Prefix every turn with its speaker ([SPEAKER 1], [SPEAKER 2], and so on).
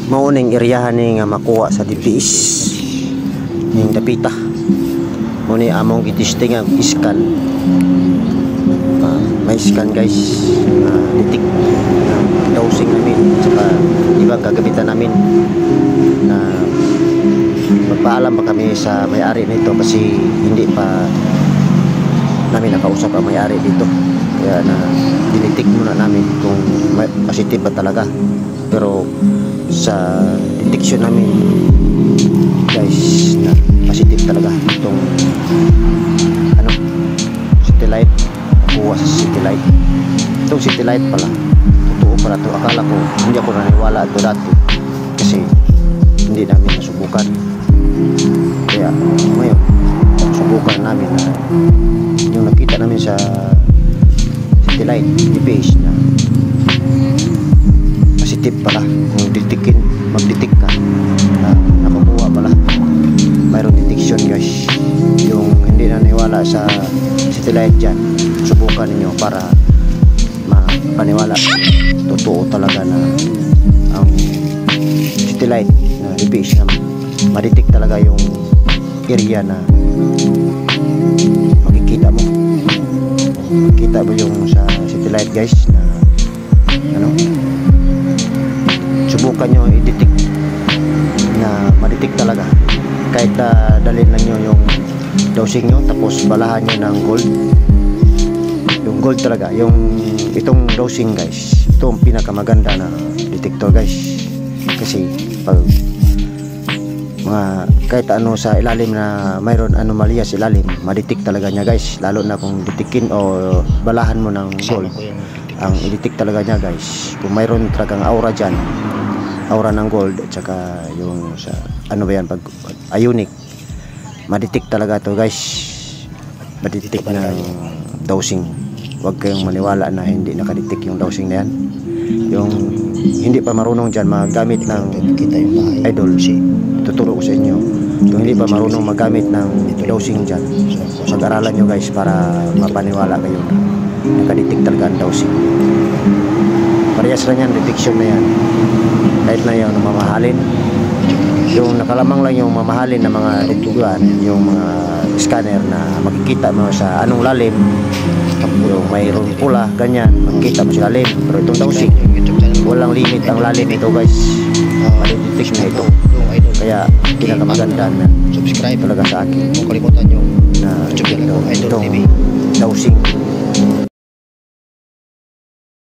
[SPEAKER 1] mauning iriyahan ni nga makuha sa DPS ning dapita mo ni among gitesting ang scan. May scan guys, litik dosing namin saka ibang gagamitan namin na magpaalam pa kami sa may-ari nito kasi hindi pa namin nakausap ang may-ari dito, kaya na dinitik muna namin kung positive ba talaga. Pero sa detection namin guys na positive talaga itong satellite, nakuha sa satellite. Itong satellite pala totoo pala ito. Akala ko, hindi ako naniwala ito dati kasi hindi namin nasubukan, kaya ngayon subukan namin na yung nakita namin sa satellite DPS na positive pala. Kung magdetek ka na nakakuha pala, mayroon detection guys. Yung hindi naniwala sa satellite dyan, subukan ninyo para mapaniwala totoo talaga na ang satellite na DPS na ma-detect talaga yung area na makikita mo yung sa satellite guys na subukan nyo i-detect na ma-detect talaga kahit dalhin lang nyo yung dosing nyo tapos balahan nyo ng gold. Yung gold talaga, yung itong dosing guys, ito ang pinakamaganda na detector guys kasi pag kahit ano sa ilalim na mayroon anomalya sa ilalim, ma-detect talaga niya guys, lalo na kung detikin o balahan mo ng gold. Ang i-detect talaga niya guys kung mayroon talagang aura dyan, aura ng gold at saka yung sa ano ba yan, pag ionic, ma-detect talaga to guys, ma-detect ng dosing. Huwag kayong maniwala na hindi nakadetect yung dosing na yan. Yung hindi pa marunong dyan magamit ng idol, tuturo ko sa inyo. Yung hindi pa marunong magamit ng dosing dyan, mag-aralan nyo guys para mapaniwala kayo na nakadetect talaga ang dosing. Parehas lang yan, detection na yan. Kahit na yung mamahalin, yung nakalamang lang yung mamahalin na mga detektuan, yung mga scanner na makikita mo sa anong lalim, yung mayroon pula, ganyan, makikita mo sa lalim. Pero itong dosing, walang limit ang lalim ito guys, ma-detect na ito. Kaya pinakamaganda na subscribe talaga sa akin, kung kalimutan nyo na itong dosing